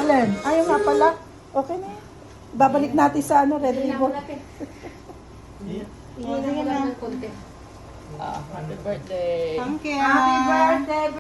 Alin? Ayaw nga pala. Okay na yan. Babalik natin sa ano, red ribbon. Hindi na lang ng konti. Happy birthday. Thank you. Happy birthday!